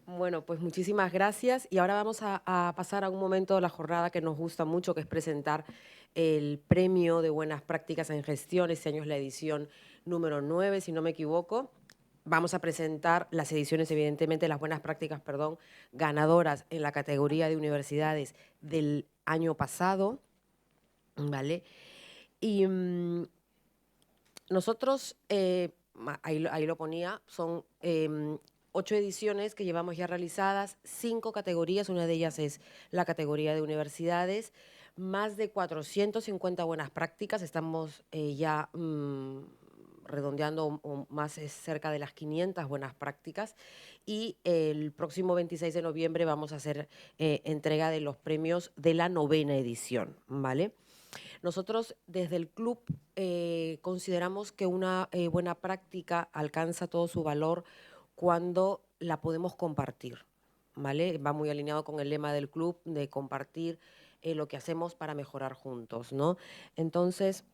Bueno, pues muchísimas gracias y ahora vamos a pasar a un momento de la jornada que nos gusta mucho, que es presentar el premio de buenas prácticas en gestión. Este año es la edición número 9, si no me equivoco. Vamos a presentar las ediciones, evidentemente, las buenas prácticas, perdón, ganadoras en la categoría de universidades del año pasado, ¿vale? Y nosotros, ahí lo ponía, son 8 ediciones que llevamos ya realizadas, 5 categorías, una de ellas es la categoría de universidades, más de 450 buenas prácticas, estamos ya redondeando o más cerca de las 500 buenas prácticas y el próximo 26 de noviembre vamos a hacer entrega de los premios de la 9ª edición, ¿vale? Nosotros desde el club consideramos que una buena práctica alcanza todo su valor cuando la podemos compartir, ¿vale? Va muy alineado con el lema del club de compartir lo que hacemos para mejorar juntos, ¿no? Entonces,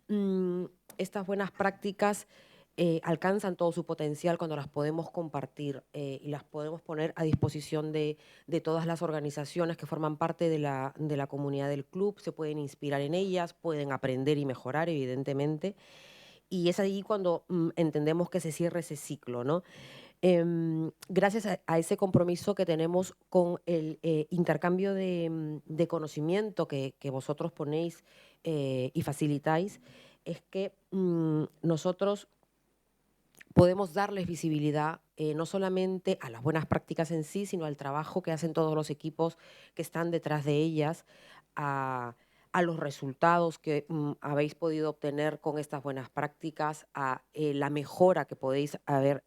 estas buenas prácticas alcanzan todo su potencial cuando las podemos compartir y las podemos poner a disposición de todas las organizaciones que forman parte de la comunidad del club, se pueden inspirar en ellas, pueden aprender y mejorar, evidentemente, y es ahí cuando entendemos que se cierra ese ciclo, ¿no? Gracias a ese compromiso que tenemos con el intercambio de conocimiento que vosotros ponéis y facilitáis, es que nosotros podemos darles visibilidad no solamente a las buenas prácticas en sí, sino al trabajo que hacen todos los equipos que están detrás de ellas, a los resultados que habéis podido obtener con estas buenas prácticas, a la mejora que podéis haber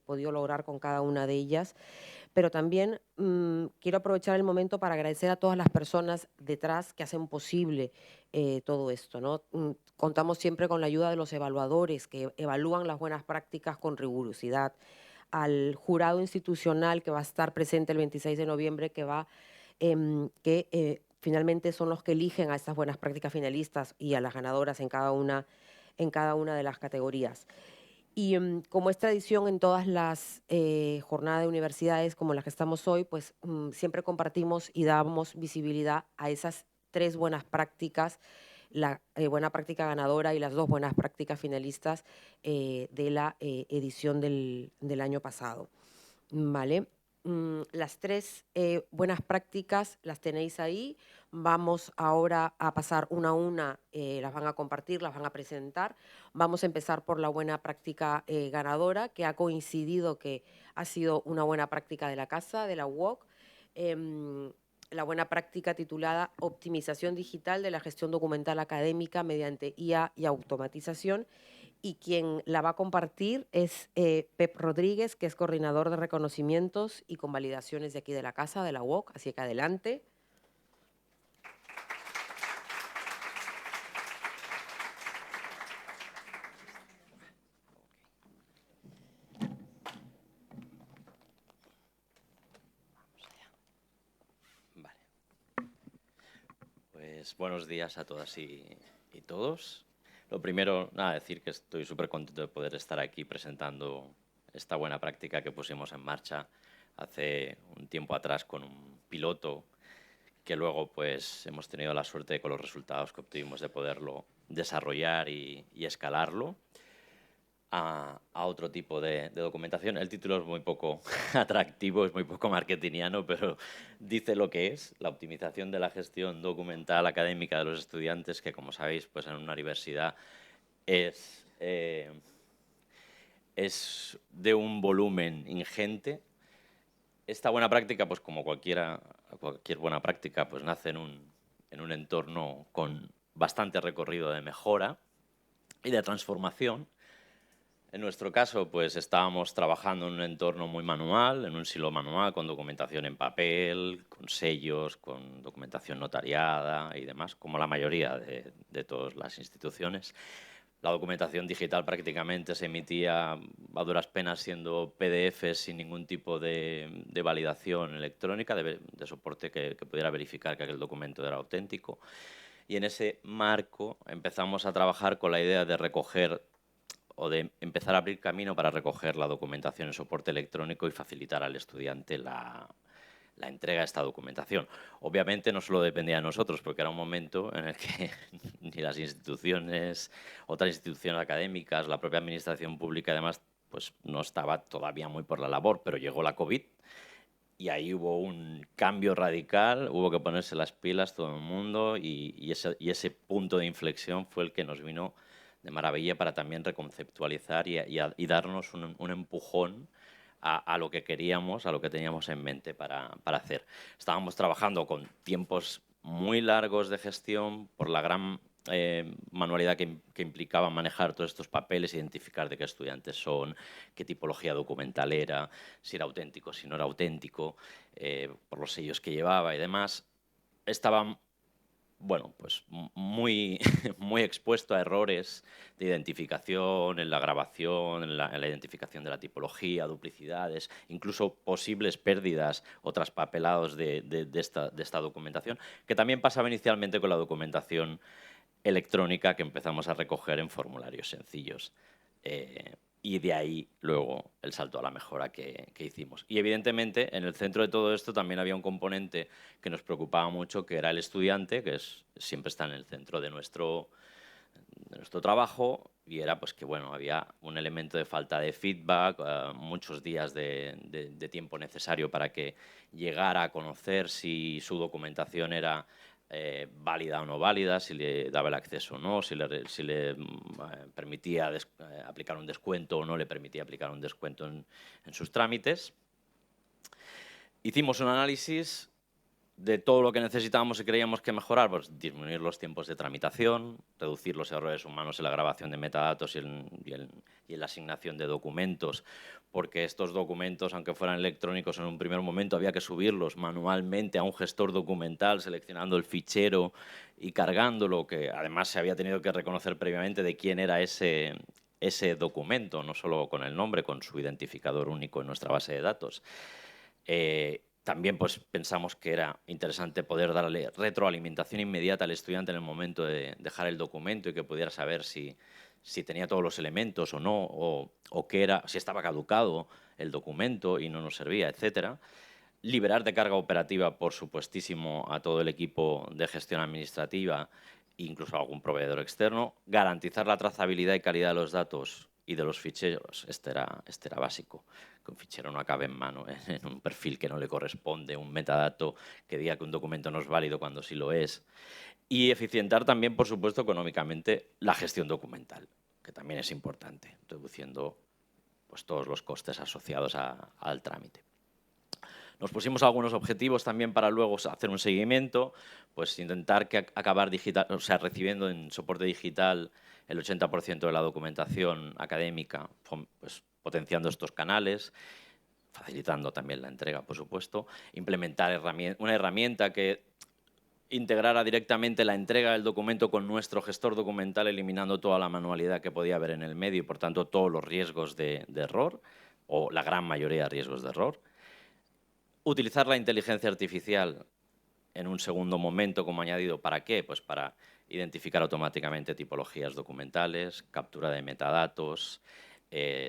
podido lograr con cada una de ellas. Pero también quiero aprovechar el momento para agradecer a todas las personas detrás que hacen posible todo esto, ¿no? Contamos siempre con la ayuda de los evaluadores que evalúan las buenas prácticas con rigurosidad, al jurado institucional que va a estar presente el 26 de noviembre, que finalmente son los que eligen a estas buenas prácticas finalistas y a las ganadoras en cada una de las categorías. Y como es tradición en todas las jornadas de universidades como las que estamos hoy, pues siempre compartimos y damos visibilidad a esas 3 buenas prácticas, la buena práctica ganadora y las 2 buenas prácticas finalistas de la edición del año pasado. ¿Vale? Las 3 buenas prácticas las tenéis ahí. Vamos ahora a pasar una a una, las van a compartir, las van a presentar. Vamos a empezar por la buena práctica ganadora, que ha coincidido que ha sido una buena práctica de la casa, de la UOC. La buena práctica titulada Optimización digital de la gestión documental académica mediante IA y automatización, y quien la va a compartir es Pep Rodríguez, que es coordinador de reconocimientos y convalidaciones de aquí de la casa, de la UOC, así que adelante. Vale. Pues buenos días a todas y todos. Lo primero, nada, decir que estoy súper contento de poder estar aquí presentando esta buena práctica que pusimos en marcha hace un tiempo atrás con un piloto que luego pues hemos tenido la suerte con los resultados que obtuvimos de poderlo desarrollar y escalarlo a otro tipo de documentación. El título es muy poco atractivo, es muy poco marketingiano, pero dice lo que es, la optimización de la gestión documental académica de los estudiantes, que como sabéis, pues en una universidad es de un volumen ingente. Esta buena práctica, pues como cualquier buena práctica, pues nace en un entorno con bastante recorrido de mejora y de transformación. En nuestro caso, pues estábamos trabajando en un entorno muy manual, en un silo manual, con documentación en papel, con sellos, con documentación notariada y demás, como la mayoría de todas las instituciones. La documentación digital prácticamente se emitía a duras penas siendo PDFs sin ningún tipo de validación electrónica, de soporte que pudiera verificar que aquel documento era auténtico. Y en ese marco empezamos a trabajar con la idea de recoger o de empezar a abrir camino para recoger la documentación en soporte electrónico y facilitar al estudiante la entrega de esta documentación. Obviamente no solo dependía de nosotros, porque era un momento en el que ni las instituciones, otras instituciones académicas, la propia administración pública, además, pues no estaba todavía muy por la labor, pero llegó la COVID y ahí hubo un cambio radical, hubo que ponerse las pilas todo el mundo y ese punto de inflexión fue el que nos vino de maravilla para también reconceptualizar y darnos un empujón a lo que queríamos, a lo que teníamos en mente para hacer. Estábamos trabajando con tiempos muy largos de gestión por la gran manualidad que implicaba manejar todos estos papeles, identificar de qué estudiantes son, qué tipología documental era, si era auténtico, si no era auténtico, por los sellos que llevaba y demás. Estaba, bueno, pues muy, muy expuesto a errores de identificación en la grabación, en la identificación de la tipología, duplicidades, incluso posibles pérdidas o traspapelados de esta documentación, que también pasaba inicialmente con la documentación electrónica que empezamos a recoger en formularios sencillos. Y de ahí luego el salto a la mejora que hicimos. Y evidentemente en el centro de todo esto también había un componente que nos preocupaba mucho, que era el estudiante, que siempre está en el centro de nuestro trabajo, y era pues que bueno, había un elemento de falta de feedback, muchos días de tiempo necesario para que llegara a conocer si su documentación era válida o no válida, si le daba el acceso o no, si le permitía aplicar un descuento o no le permitía aplicar un descuento en sus trámites. Hicimos un análisis de todo lo que necesitábamos y creíamos que mejorar, pues disminuir los tiempos de tramitación, reducir los errores humanos en la grabación de metadatos y en la asignación de documentos, porque estos documentos, aunque fueran electrónicos en un primer momento, había que subirlos manualmente a un gestor documental, seleccionando el fichero y cargándolo, que además se había tenido que reconocer previamente de quién era ese documento, no solo con el nombre, con su identificador único en nuestra base de datos. También pues, pensamos que era interesante poder darle retroalimentación inmediata al estudiante en el momento de dejar el documento y que pudiera saber si tenía todos los elementos o no, o qué era, si estaba caducado el documento y no nos servía, etcétera. Liberar de carga operativa, por supuestísimo, a todo el equipo de gestión administrativa, incluso a algún proveedor externo. Garantizar la trazabilidad y calidad de los datos y de los ficheros, este era básico, que un fichero no acabe en mano, en un perfil que no le corresponde, un metadato que diga que un documento no es válido cuando sí lo es. Y eficientar también, por supuesto, económicamente la gestión documental, que también es importante, reduciendo pues, todos los costes asociados al trámite. Nos pusimos algunos objetivos también para luego hacer un seguimiento, pues intentar acabar recibiendo en soporte digital el 80% de la documentación académica, pues, potenciando estos canales, facilitando también la entrega, por supuesto, implementar una herramienta que integrara directamente la entrega del documento con nuestro gestor documental, eliminando toda la manualidad que podía haber en el medio y, por tanto, todos los riesgos de error, o la gran mayoría de riesgos de error. Utilizar la inteligencia artificial en un segundo momento como añadido, ¿para qué? Pues para identificar automáticamente tipologías documentales, captura de metadatos,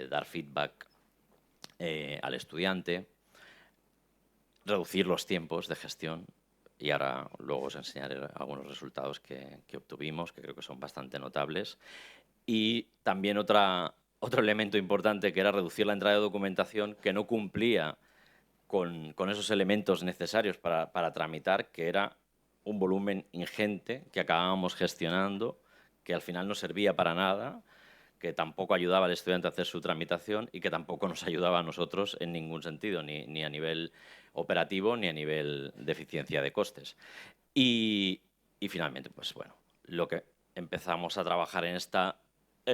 dar feedback al estudiante, reducir los tiempos de gestión, y ahora luego os enseñaré algunos resultados que obtuvimos, que creo que son bastante notables. Y también otro elemento importante, que era reducir la entrada de documentación que no cumplía con esos elementos necesarios para tramitar, que era un volumen ingente que acabábamos gestionando, que al final no servía para nada, que tampoco ayudaba al estudiante a hacer su tramitación y que tampoco nos ayudaba a nosotros en ningún sentido, ni a nivel operativo ni a nivel de eficiencia de costes. Y finalmente, pues bueno, lo que empezamos a trabajar en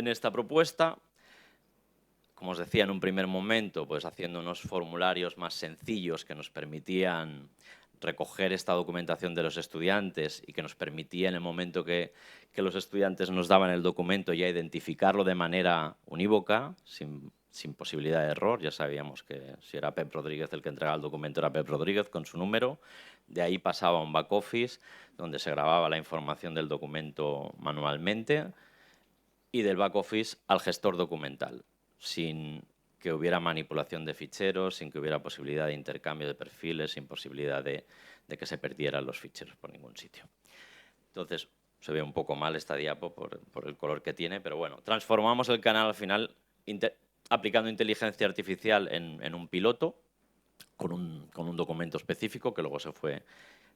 esta propuesta, como os decía en un primer momento, pues haciendo unos formularios más sencillos que nos permitían recoger esta documentación de los estudiantes y que nos permitía en el momento que los estudiantes nos daban el documento ya identificarlo de manera unívoca, sin posibilidad de error. Ya sabíamos que si era Pep Rodríguez el que entregaba el documento, era Pep Rodríguez con su número. De ahí pasaba a un back office donde se grababa la información del documento manualmente y del back office al gestor documental, sin que hubiera manipulación de ficheros, sin que hubiera posibilidad de intercambio de perfiles, sin posibilidad de que se perdieran los ficheros por ningún sitio. Entonces, se ve un poco mal esta diapo por el color que tiene, pero bueno, transformamos el canal al final aplicando inteligencia artificial en un piloto con un documento específico que luego se fue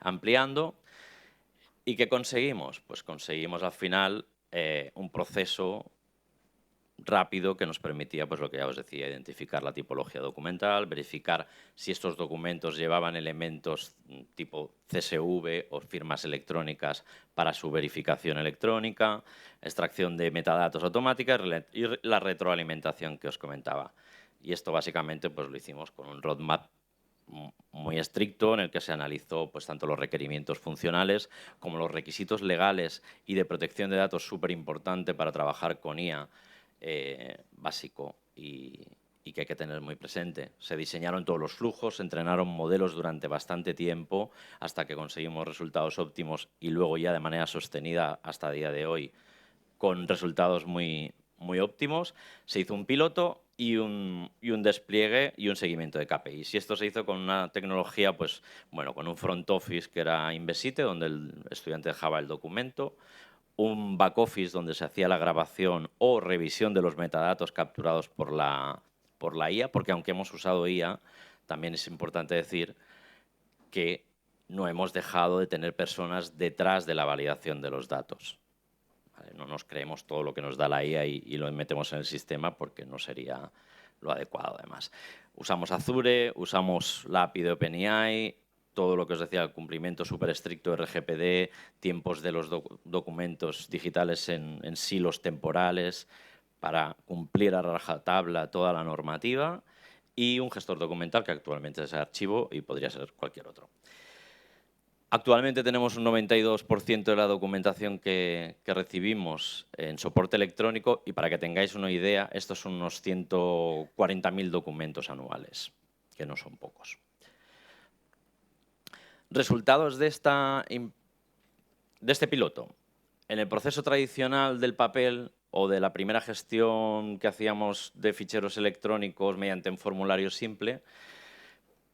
ampliando. ¿Y qué conseguimos? Pues conseguimos al final un proceso rápido que nos permitía, pues lo que ya os decía, identificar la tipología documental, verificar si estos documentos llevaban elementos tipo CSV o firmas electrónicas para su verificación electrónica, extracción de metadatos automáticas y la retroalimentación que os comentaba. Y esto básicamente pues lo hicimos con un roadmap muy estricto en el que se analizó pues, tanto los requerimientos funcionales como los requisitos legales y de protección de datos, súper importante para trabajar con IA, básico y que hay que tener muy presente. Se diseñaron todos los flujos, se entrenaron modelos durante bastante tiempo hasta que conseguimos resultados óptimos y luego ya de manera sostenida hasta el día de hoy con resultados muy óptimos. Se hizo un piloto y un despliegue y un seguimiento de KPIs. Y esto se hizo con una tecnología, pues, bueno, con un front office que era Invisite, donde el estudiante dejaba el documento, un back office donde se hacía la grabación o revisión de los metadatos capturados por la IA, porque aunque hemos usado IA, también es importante decir que no hemos dejado de tener personas detrás de la validación de los datos. ¿Vale? No nos creemos todo lo que nos da la IA y lo metemos en el sistema porque no sería lo adecuado, además. Usamos Azure, usamos la API de OpenAI, todo lo que os decía, el cumplimiento súper estricto de RGPD, tiempos de los documentos digitales en silos temporales para cumplir a rajatabla toda la normativa y un gestor documental que actualmente es Archivo y podría ser cualquier otro. Actualmente tenemos un 92% de la documentación que recibimos en soporte electrónico y para que tengáis una idea, estos son unos 140.000 documentos anuales, que no son pocos. Resultados de este piloto. En el proceso tradicional del papel o de la primera gestión que hacíamos de ficheros electrónicos mediante un formulario simple,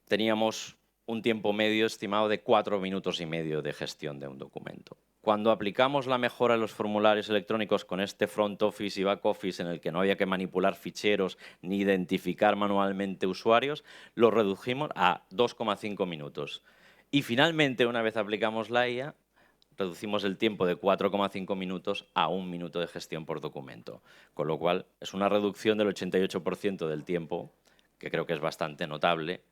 teníamos un tiempo medio estimado de 4 minutos y medio de gestión de un documento. Cuando aplicamos la mejora en los formularios electrónicos con este front office y back office en el que no había que manipular ficheros ni identificar manualmente usuarios, lo redujimos a 2,5 minutos. Y finalmente, una vez aplicamos la IA, reducimos el tiempo de 4,5 minutos a 1 minuto de gestión por documento. Con lo cual, es una reducción del 88% del tiempo, que creo que es bastante notable.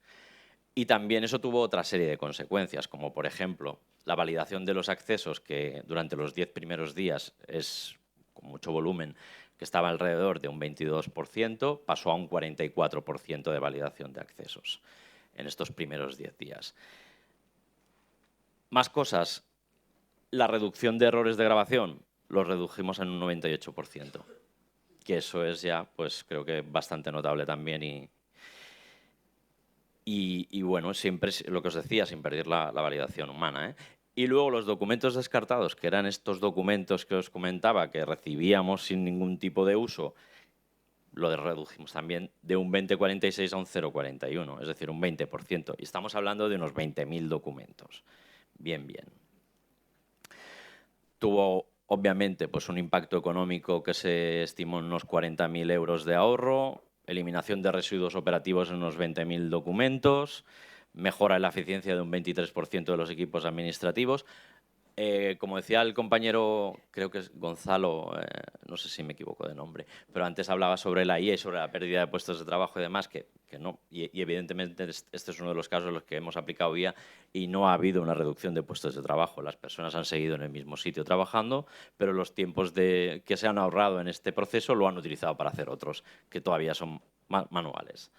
Y también eso tuvo otra serie de consecuencias, como por ejemplo la validación de los accesos, que durante los 10 primeros días es con mucho volumen, que estaba alrededor de un 22%, pasó a un 44% de validación de accesos en estos primeros 10 días. Más cosas, la reducción de errores de grabación, los redujimos en un 98%, que eso es ya, pues creo que bastante notable también y bueno, siempre lo que os decía, sin perder la validación humana, ¿eh? Y luego los documentos descartados, que eran estos documentos que os comentaba, que recibíamos sin ningún tipo de uso, lo redujimos también de un 20,46 a un 0,41, es decir, un 20%. Y estamos hablando de unos 20.000 documentos. Bien, bien. Tuvo, obviamente, pues un impacto económico que se estimó en unos 40.000 euros de ahorro, eliminación de residuos operativos en unos 20.000 documentos, mejora en la eficiencia de un 23% de los equipos administrativos. Como decía el compañero, creo que es Gonzalo, no sé si me equivoco de nombre, pero antes hablaba sobre la IA y sobre la pérdida de puestos de trabajo y demás, que no. Y evidentemente este es uno de los casos en los que hemos aplicado IA y no ha habido una reducción de puestos de trabajo. Las personas han seguido en el mismo sitio trabajando, pero los tiempos que se han ahorrado en este proceso lo han utilizado para hacer otros, que todavía son manuales.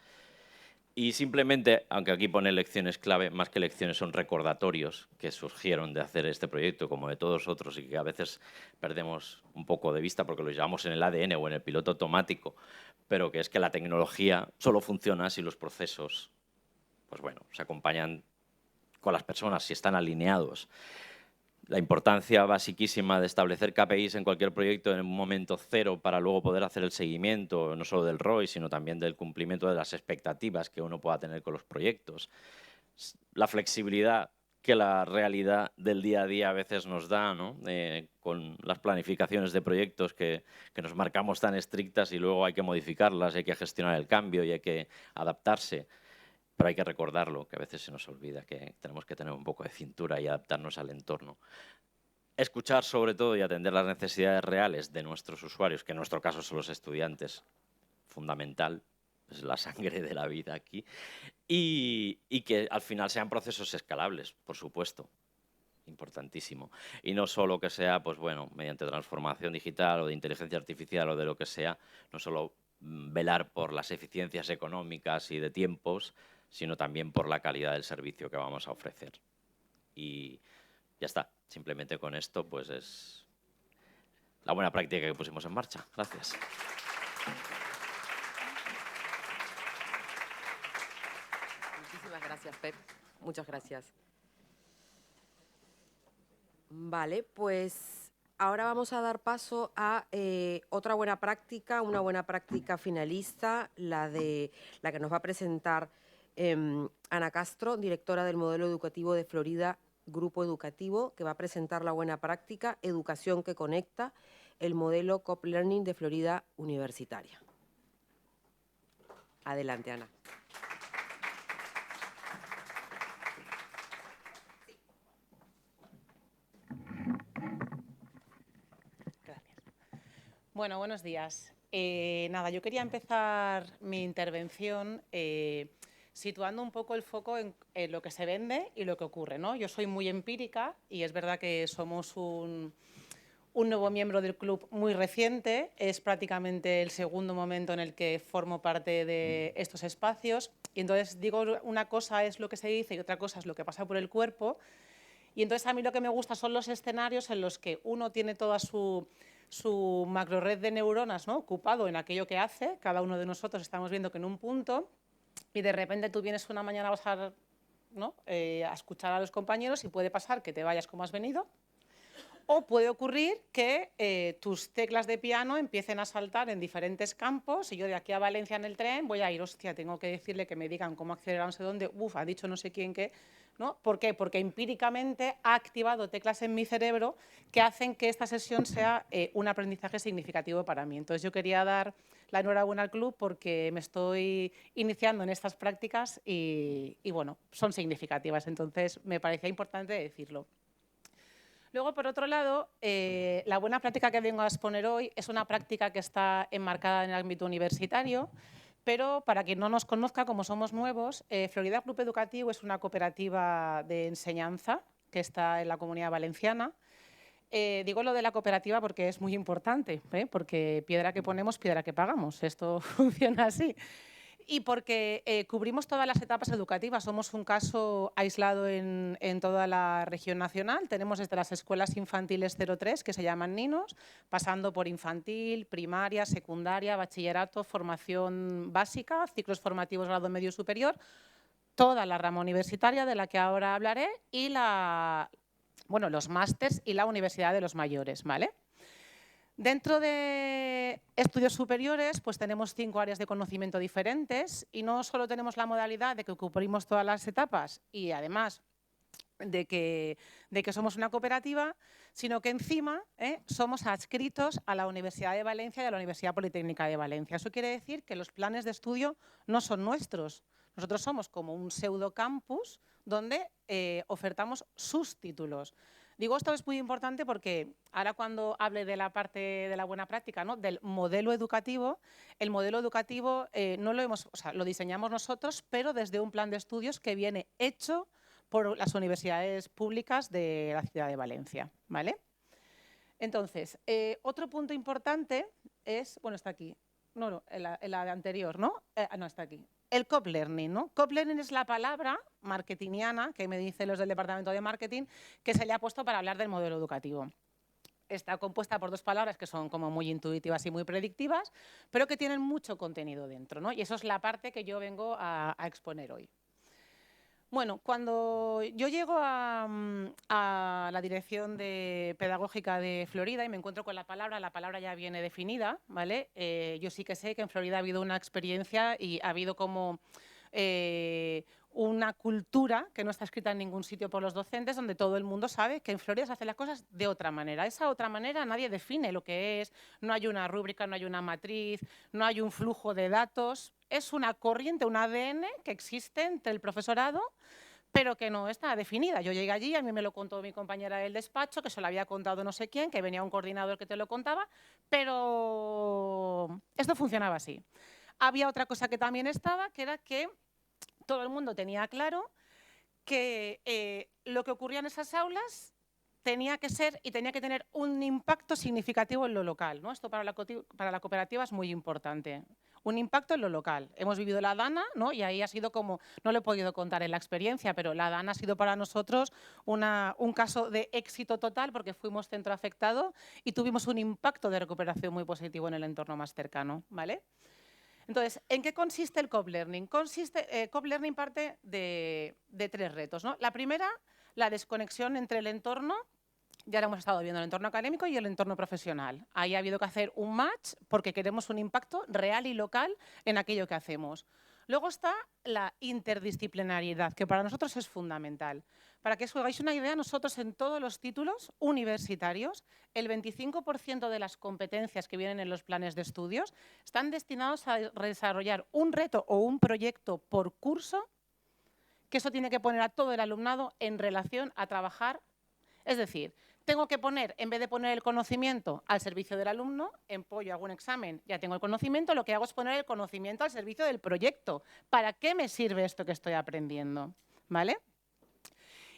Y simplemente, aunque aquí pone lecciones clave, más que lecciones son recordatorios que surgieron de hacer este proyecto, como de todos otros, y que a veces perdemos un poco de vista porque lo llevamos en el ADN o en el piloto automático, pero que es que la tecnología solo funciona si los procesos, pues bueno, se acompañan con las personas, si están alineados. la importancia basiquísima de establecer KPIs en cualquier proyecto en un momento cero para luego poder hacer el seguimiento, no solo del ROI, sino también del cumplimiento de las expectativas que uno pueda tener con los proyectos. La flexibilidad que la realidad del día a día a veces nos da, ¿no? Con las planificaciones de proyectos que nos marcamos tan estrictas y luego hay que modificarlas, hay que gestionar el cambio y hay que adaptarse. Pero hay que recordarlo, que a veces se nos olvida que tenemos que tener un poco de cintura y adaptarnos al entorno. Escuchar sobre todo y atender las necesidades reales de nuestros usuarios, que en nuestro caso son los estudiantes, fundamental, es la sangre de la vida aquí, y que al final sean procesos escalables, por supuesto, importantísimo. Y no solo que sea, pues bueno, mediante transformación digital o de inteligencia artificial o de lo que sea, no solo velar por las eficiencias económicas y de tiempos, sino también por la calidad del servicio que vamos a ofrecer. Y ya está, simplemente con esto pues es la buena práctica que pusimos en marcha. Gracias. Muchísimas gracias, Pep. Muchas gracias. Vale, pues ahora vamos a dar paso a otra buena práctica, una buena práctica finalista, la que nos va a presentar Ana Castro, directora del modelo educativo de Florida Grupo Educativo, que va a presentar la buena práctica Educación que Conecta, el modelo COP Learning de Florida Universitaria. Adelante, Ana. Bueno, buenos días. Nada, yo quería empezar mi intervención situando un poco el foco en lo que se vende y lo que ocurre, ¿no? Yo soy muy empírica y es verdad que somos un nuevo miembro del club muy reciente. Es prácticamente el segundo momento en el que formo parte de estos espacios. Y entonces digo, una cosa es lo que se dice y otra cosa es lo que pasa por el cuerpo. Y entonces a mí lo que me gusta son los escenarios en los que uno tiene toda su macrored de neuronas, ¿no?, ocupado en aquello que hace. Cada uno de nosotros estamos viendo que en un punto y de repente tú vienes una mañana a pasar, ¿no?, a escuchar a los compañeros y puede pasar que te vayas como has venido o puede ocurrir que tus teclas de piano empiecen a saltar en diferentes campos y yo de aquí a Valencia en el tren voy a ir, hostia, tengo que decirle que me digan cómo acceder a no sé dónde, ha dicho no sé quién qué, ¿no? ¿Por qué? Porque empíricamente ha activado teclas en mi cerebro que hacen que esta sesión sea un aprendizaje significativo para mí. Entonces yo quería dar la enhorabuena al club porque me estoy iniciando en estas prácticas y bueno, son significativas, entonces me parecía importante decirlo. Luego, por otro lado, la buena práctica que vengo a exponer hoy es una práctica que está enmarcada en el ámbito universitario, pero para quien no nos conozca, como somos nuevos, Florida Club Educativo es una cooperativa de enseñanza que está en la Comunidad Valenciana. Digo lo de la cooperativa porque es muy importante, porque piedra que ponemos, piedra que pagamos. Esto funciona así. Y porque cubrimos todas las etapas educativas. Somos un caso aislado en toda la región nacional. Tenemos desde las escuelas infantiles 0-3, que se llaman ninos, pasando por infantil, primaria, secundaria, bachillerato, formación básica, ciclos formativos grado medio superior, toda la rama universitaria de la que ahora hablaré y los másters y la universidad de los mayores, ¿vale? Dentro de estudios superiores, pues tenemos 5 áreas de conocimiento diferentes y no solo tenemos la modalidad de que cubrimos todas las etapas y además de que somos una cooperativa, sino que encima somos adscritos a la Universidad de Valencia y a la Universidad Politécnica de Valencia. Eso quiere decir que los planes de estudio no son nuestros. Nosotros somos como un pseudocampus donde ofertamos sus títulos. Digo, esto es muy importante porque ahora cuando hable de la parte de la buena práctica, ¿no?, del modelo educativo, el modelo educativo no lo diseñamos nosotros, pero desde un plan de estudios que viene hecho por las universidades públicas de la ciudad de Valencia, ¿vale? Entonces, otro punto importante es, está aquí, en la anterior, ¿no? No, está aquí. El COP Learning, ¿no? COP Learning es la palabra marketingiana que me dicen los del departamento de marketing que se le ha puesto para hablar del modelo educativo. Está compuesta por 2 palabras que son como muy intuitivas y muy predictivas, pero que tienen mucho contenido dentro, ¿no? Y eso es la parte que yo vengo a exponer hoy. Bueno, cuando yo llego a la dirección pedagógica de Florida y me encuentro con la palabra ya viene definida, ¿vale? Yo sí que sé que en Florida ha habido una experiencia y ha habido como una cultura que no está escrita en ningún sitio por los docentes, donde todo el mundo sabe que en Florida se hacen las cosas de otra manera. Esa otra manera nadie define lo que es, no hay una rúbrica, no hay una matriz, no hay un flujo de datos. Es una corriente, un ADN que existe entre el profesorado, pero que no está definida. Yo llegué allí, a mí me lo contó mi compañera del despacho, que se lo había contado no sé quién, que venía un coordinador que te lo contaba, pero esto funcionaba así. Había otra cosa que también estaba, que era que todo el mundo tenía claro que lo que ocurría en esas aulas tenía que ser y tenía que tener un impacto significativo en lo local, ¿no? Esto para la cooperativa es muy importante. Un impacto en lo local. Hemos vivido la DANA, ¿no? Y ahí ha sido como, no lo he podido contar en la experiencia, pero la DANA ha sido para nosotros un caso de éxito total porque fuimos centro afectado y tuvimos un impacto de recuperación muy positivo en el entorno más cercano, ¿vale? Entonces, ¿en qué consiste el co-learning? Co-learning parte de 3 retos, ¿no? La primera, la desconexión entre el entorno, ya lo hemos estado viendo, el entorno académico y el entorno profesional. Ahí ha habido que hacer un match porque queremos un impacto real y local en aquello que hacemos. Luego está la interdisciplinariedad, que para nosotros es fundamental. Para que os hagáis una idea, nosotros en todos los títulos universitarios, el 25% de las competencias que vienen en los planes de estudios están destinados a desarrollar un reto o un proyecto por curso, que eso tiene que poner a todo el alumnado en relación a trabajar. Es decir, tengo que poner, en vez de poner el conocimiento al servicio del alumno, hago un examen, ya tengo el conocimiento, lo que hago es poner el conocimiento al servicio del proyecto. ¿Para qué me sirve esto que estoy aprendiendo? ¿Vale?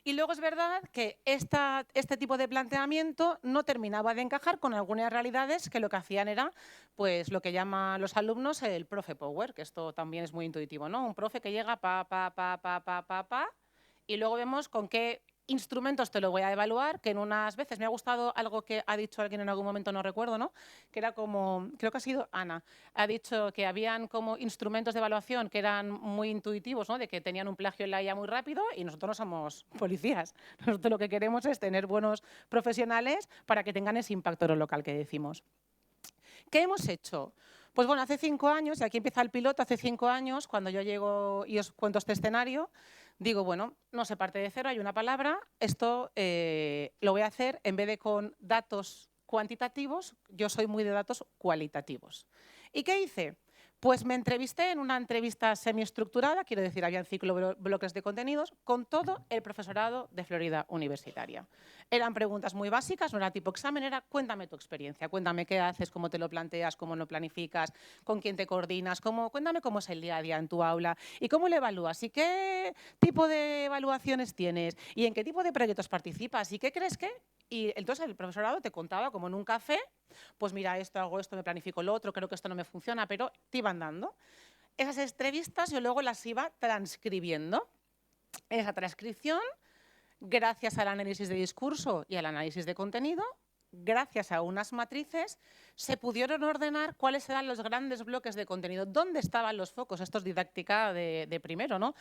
Y luego es verdad que este tipo de planteamiento no terminaba de encajar con algunas realidades que lo que hacían era pues, lo que llaman los alumnos el profe power, que esto también es muy intuitivo, ¿no? Un profe que llega y luego vemos con qué instrumentos te lo voy a evaluar, que en unas veces me ha gustado algo que ha dicho alguien en algún momento, no recuerdo, ¿no? Que era como, creo que ha sido Ana, ha dicho que habían como instrumentos de evaluación que eran muy intuitivos, ¿no? De que tenían un plagio en la IA muy rápido y nosotros no somos policías. Nosotros lo que queremos es tener buenos profesionales para que tengan ese impacto en lo local que decimos. ¿Qué hemos hecho? Pues bueno, hace 5 años, y aquí empieza el piloto, hace 5 años, cuando yo llego y os cuento este escenario, digo, bueno, no se parte de cero, hay una palabra, esto lo voy a hacer en vez de con datos cuantitativos, yo soy muy de datos cualitativos. ¿Y qué hice? Pues me entrevisté en una entrevista semiestructurada, quiero decir, habían bloques de contenidos, con todo el profesorado de Florida Universitaria. Eran preguntas muy básicas, no era tipo examen, era cuéntame tu experiencia, cuéntame qué haces, cómo te lo planteas, cómo lo planificas, con quién te coordinas, cuéntame cómo es el día a día en tu aula y cómo lo evalúas y qué tipo de evaluaciones tienes y en qué tipo de proyectos participas y qué crees que... Y entonces el profesorado te contaba como en un café, pues mira, esto hago esto, me planifico lo otro, creo que esto no me funciona, pero te iban dando. Esas entrevistas yo luego las iba transcribiendo. Esa transcripción, gracias al análisis de discurso y al análisis de contenido, gracias a unas matrices, se pudieron ordenar cuáles eran los grandes bloques de contenido, dónde estaban los focos. Esto es didáctica de primero, ¿no?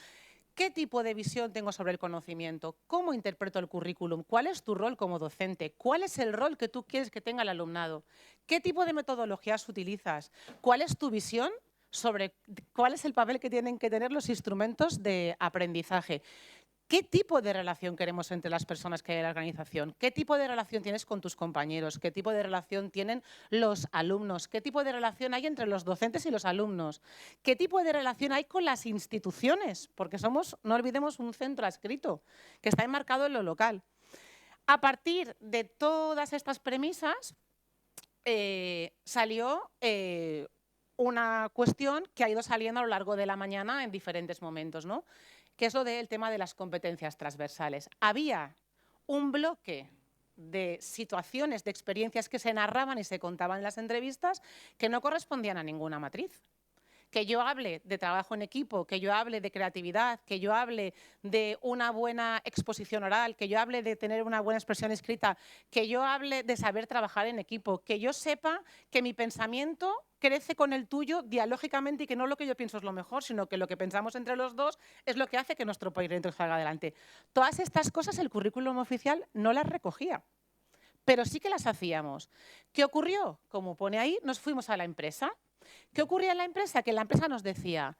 ¿Qué tipo de visión tengo sobre el conocimiento? ¿Cómo interpreto el currículum? ¿Cuál es tu rol como docente? ¿Cuál es el rol que tú quieres que tenga el alumnado? ¿Qué tipo de metodologías utilizas? ¿Cuál es tu visión sobre cuál es el papel que tienen que tener los instrumentos de aprendizaje? ¿Qué tipo de relación queremos entre las personas que hay en la organización? ¿Qué tipo de relación tienes con tus compañeros? ¿Qué tipo de relación tienen los alumnos? ¿Qué tipo de relación hay entre los docentes y los alumnos? ¿Qué tipo de relación hay con las instituciones? Porque somos, no olvidemos, un centro adscrito que está enmarcado en lo local. A partir de todas estas premisas salió una cuestión que ha ido saliendo a lo largo de la mañana en diferentes momentos, ¿no? Que es lo del tema de las competencias transversales. Había un bloque de situaciones, de experiencias que se narraban y se contaban en las entrevistas que no correspondían a ninguna matriz. Que yo hable de trabajo en equipo, que yo hable de creatividad, que yo hable de una buena exposición oral, que yo hable de tener una buena expresión escrita, que yo hable de saber trabajar en equipo, que yo sepa que mi pensamiento, crece con el tuyo dialógicamente y que no lo que yo pienso es lo mejor, sino que lo que pensamos entre los dos es lo que hace que nuestro proyecto salga adelante. Todas estas cosas el currículum oficial no las recogía, pero sí que las hacíamos. ¿Qué ocurrió? Como pone ahí, nos fuimos a la empresa. ¿Qué ocurría en la empresa? Que la empresa nos decía,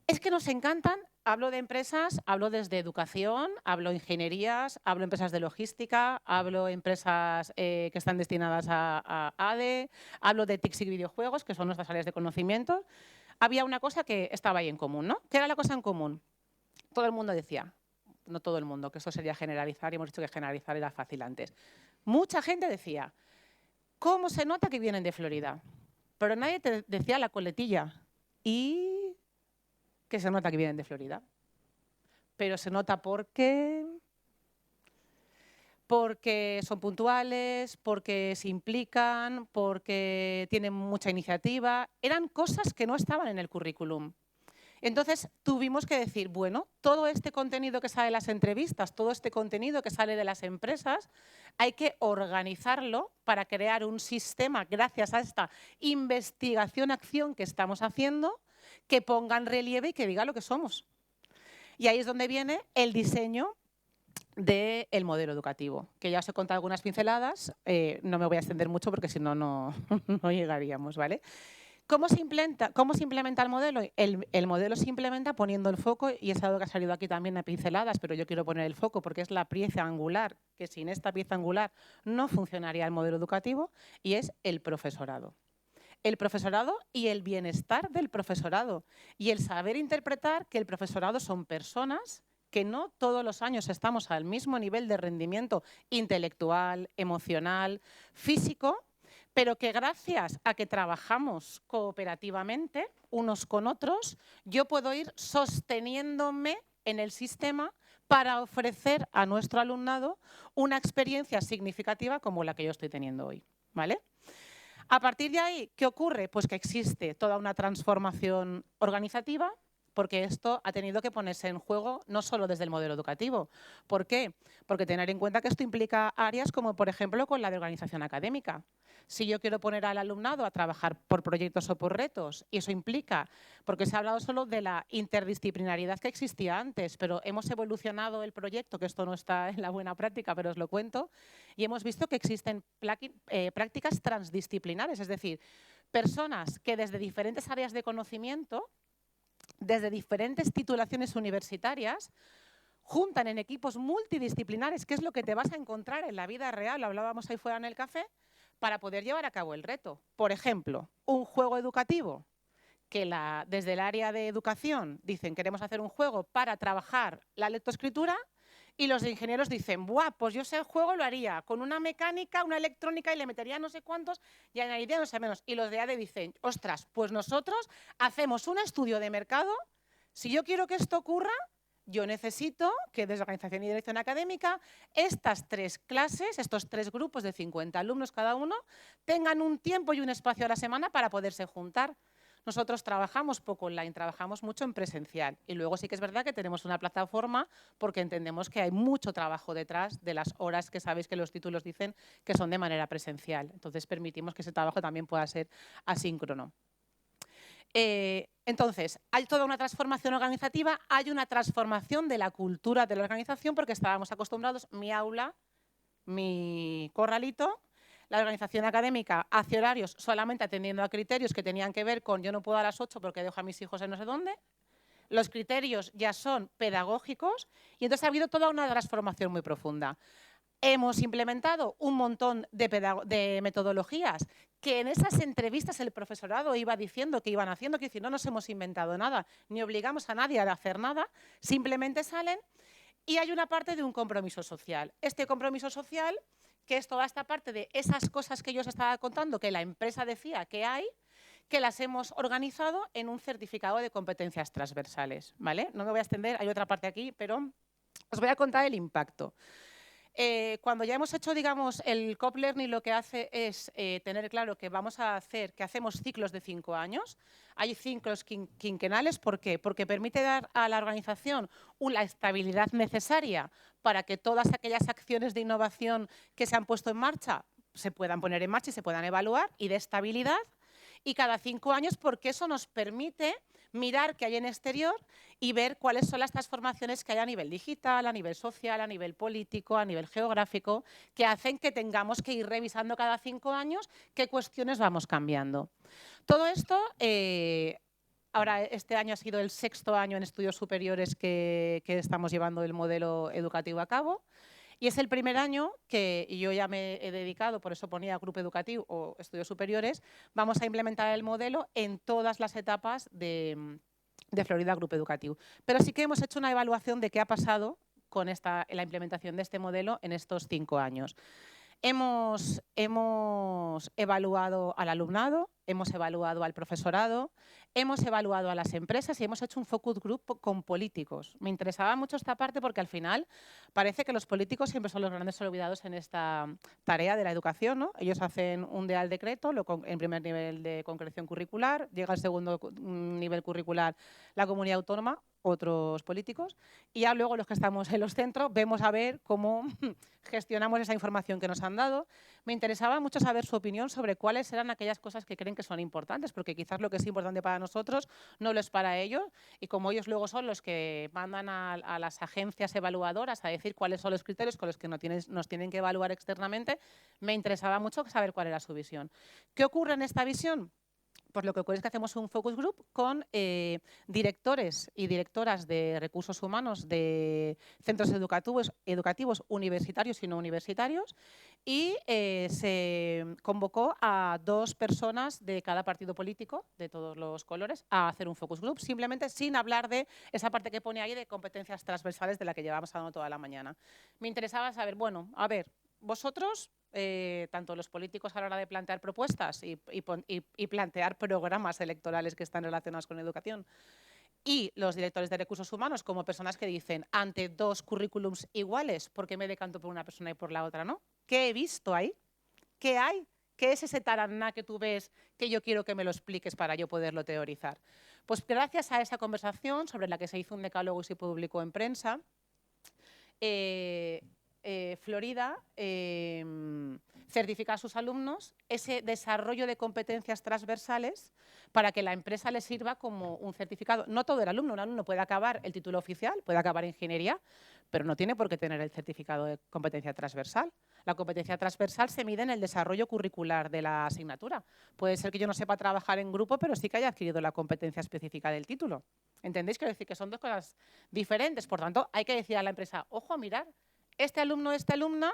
es que nos encantan, hablo de empresas, hablo desde educación, hablo ingenierías, hablo empresas de logística, hablo empresas que están destinadas a ADE, hablo de TICs y videojuegos, que son nuestras áreas de conocimiento. Había una cosa que estaba ahí en común, ¿no? ¿Qué era la cosa en común? Todo el mundo decía, no todo el mundo, que esto sería generalizar, y hemos dicho que generalizar era fácil antes. Mucha gente decía, ¿cómo se nota que vienen de Florida? Pero nadie te decía la coletilla. Y que se nota que vienen de Florida. Pero se nota porque son puntuales, porque se implican, porque tienen mucha iniciativa. Eran cosas que no estaban en el currículum. Entonces tuvimos que decir, bueno, todo este contenido que sale de las entrevistas, todo este contenido que sale de las empresas, hay que organizarlo para crear un sistema, gracias a esta investigación-acción que estamos haciendo, que ponga en relieve y que diga lo que somos. Y ahí es donde viene el diseño del modelo educativo, que ya os he contado algunas pinceladas, no me voy a extender mucho porque si no, no llegaríamos, ¿vale? ¿Cómo se implementa el modelo? El modelo se implementa poniendo el foco, y es algo que ha salido aquí también a pinceladas, pero yo quiero poner el foco porque es la pieza angular, que sin esta pieza angular no funcionaría el modelo educativo, y es el profesorado. El profesorado y el bienestar del profesorado, y el saber interpretar que el profesorado son personas que no todos los años estamos al mismo nivel de rendimiento intelectual, emocional, físico, pero que gracias a que trabajamos cooperativamente unos con otros, yo puedo ir sosteniéndome en el sistema para ofrecer a nuestro alumnado una experiencia significativa como la que yo estoy teniendo hoy, ¿vale? A partir de ahí, ¿qué ocurre? Pues que existe toda una transformación organizativa, porque esto ha tenido que ponerse en juego no solo desde el modelo educativo. ¿Por qué? Porque tener en cuenta que esto implica áreas como, por ejemplo, con la de organización académica. Si yo quiero poner al alumnado a trabajar por proyectos o por retos, y eso implica, porque se ha hablado solo de la interdisciplinariedad que existía antes, pero hemos evolucionado el proyecto, que esto no está en la buena práctica, pero os lo cuento, y hemos visto que existen prácticas transdisciplinares, es decir, personas que desde diferentes áreas de conocimiento, desde diferentes titulaciones universitarias, juntan en equipos multidisciplinares, que es lo que te vas a encontrar en la vida real, lo hablábamos ahí fuera en el café, para poder llevar a cabo el reto. Por ejemplo, un juego educativo, que desde el área de educación dicen queremos hacer un juego para trabajar la lectoescritura, y los ingenieros dicen, ¡buah! Pues yo ese juego lo haría con una mecánica, una electrónica y le metería no sé cuántos y añadiría no sé menos. Y los de ADE dicen, ostras, pues nosotros hacemos un estudio de mercado. Si yo quiero que esto ocurra, yo necesito que desde Organización y Dirección Académica estas 3 clases, estos 3 grupos de 50 alumnos cada uno, tengan un tiempo y un espacio a la semana para poderse juntar. Nosotros trabajamos poco online, trabajamos mucho en presencial, y luego sí que es verdad que tenemos una plataforma porque entendemos que hay mucho trabajo detrás de las horas que sabéis que los títulos dicen que son de manera presencial. Entonces permitimos que ese trabajo también pueda ser asíncrono. Entonces, hay toda una transformación organizativa, hay una transformación de la cultura de la organización porque estábamos acostumbrados, mi aula, mi corralito. La organización académica hace horarios solamente atendiendo a criterios que tenían que ver con yo no puedo a las 8 porque dejo a mis hijos en no sé dónde. Los criterios ya son pedagógicos y entonces ha habido toda una transformación muy profunda. Hemos implementado un montón de metodologías que en esas entrevistas el profesorado iba diciendo que iban haciendo, que no nos hemos inventado nada, ni obligamos a nadie a hacer nada, simplemente salen, y hay una parte de un compromiso social. Este compromiso social, que es toda esta parte de esas cosas que yo os estaba contando, que la empresa decía que hay, que las hemos organizado en un certificado de competencias transversales, ¿vale? No me voy a extender, hay otra parte aquí, pero os voy a contar el impacto. Cuando ya hemos hecho, digamos, el COP Learning, lo que hace es tener claro que hacemos ciclos de 5 años. Hay ciclos quinquenales, ¿por qué? Porque permite dar a la organización la estabilidad necesaria para que todas aquellas acciones de innovación que se han puesto en marcha se puedan poner en marcha y se puedan evaluar, y de estabilidad. y cada 5 años, porque eso nos permite mirar qué hay en exterior y ver cuáles son las transformaciones que hay a nivel digital, a nivel social, a nivel político, a nivel geográfico, que hacen que tengamos que ir revisando cada 5 años qué cuestiones vamos cambiando. Todo esto, ahora este año ha sido el 6º año en estudios superiores que estamos llevando el modelo educativo a cabo. Y es el primer año que yo ya me he dedicado, por eso ponía grupo educativo o estudios superiores, vamos a implementar el modelo en todas las etapas de Florida Grupo Educativo. Pero sí que hemos hecho una evaluación de qué ha pasado con la implementación de este modelo en estos 5 años. Hemos evaluado al alumnado, hemos evaluado al profesorado, hemos evaluado a las empresas y hemos hecho un focus group con políticos. Me interesaba mucho esta parte porque al final parece que los políticos siempre son los grandes olvidados en esta tarea de la educación, ¿no? Ellos hacen un Real Decreto, en primer nivel de concreción curricular, llega al segundo nivel curricular la comunidad autónoma, otros políticos, y ya luego los que estamos en los centros vemos a ver cómo gestionamos esa información que nos han dado. Me interesaba mucho saber su opinión sobre cuáles eran aquellas cosas que creen que son importantes, porque quizás lo que es importante para nosotros no lo es para ellos, y como ellos luego son los que mandan a las agencias evaluadoras a decir cuáles son los criterios con los que nos tienen que evaluar externamente, me interesaba mucho saber cuál era su visión. ¿Qué ocurre en esta visión? Pues lo que ocurre es que hacemos un focus group con directores y directoras de recursos humanos de centros educativos universitarios y no universitarios, y se convocó a 2 personas de cada partido político, de todos los colores, a hacer un focus group, simplemente sin hablar de esa parte que pone ahí de competencias transversales de la que llevamos hablando toda la mañana. Me interesaba saber, bueno, a ver, vosotros, tanto los políticos a la hora de plantear propuestas y plantear programas electorales que están relacionados con educación, y los directores de recursos humanos como personas que dicen, ante 2 currículums iguales, ¿por qué me decanto por una persona y por la otra no? ¿Qué he visto ahí? ¿Qué hay? ¿Qué es ese taraná que tú ves que yo quiero que me lo expliques para yo poderlo teorizar? Pues gracias a esa conversación, sobre la que se hizo un decálogo y se publicó en prensa, Florida certifica a sus alumnos ese desarrollo de competencias transversales para que la empresa le sirva como un certificado. No todo el alumno, un alumno puede acabar el título oficial, puede acabar ingeniería, pero no tiene por qué tener el certificado de competencia transversal. La competencia transversal se mide en el desarrollo curricular de la asignatura. Puede ser que yo no sepa trabajar en grupo, pero sí que haya adquirido la competencia específica del título. ¿Entendéis? Quiero decir que son 2 cosas diferentes. Por tanto, hay que decir a la empresa, ojo, mirar, este alumno, esta alumna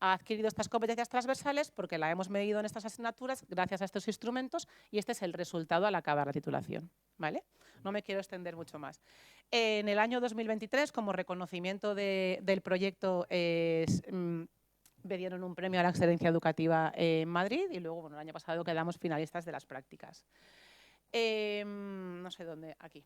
ha adquirido estas competencias transversales porque la hemos medido en estas asignaturas gracias a estos instrumentos y este es el resultado al acabar la titulación, ¿vale? No me quiero extender mucho más. En el año 2023, como reconocimiento del proyecto, me dieron un premio a la excelencia educativa en Madrid y luego, bueno, el año pasado quedamos finalistas de las prácticas. No sé dónde, aquí.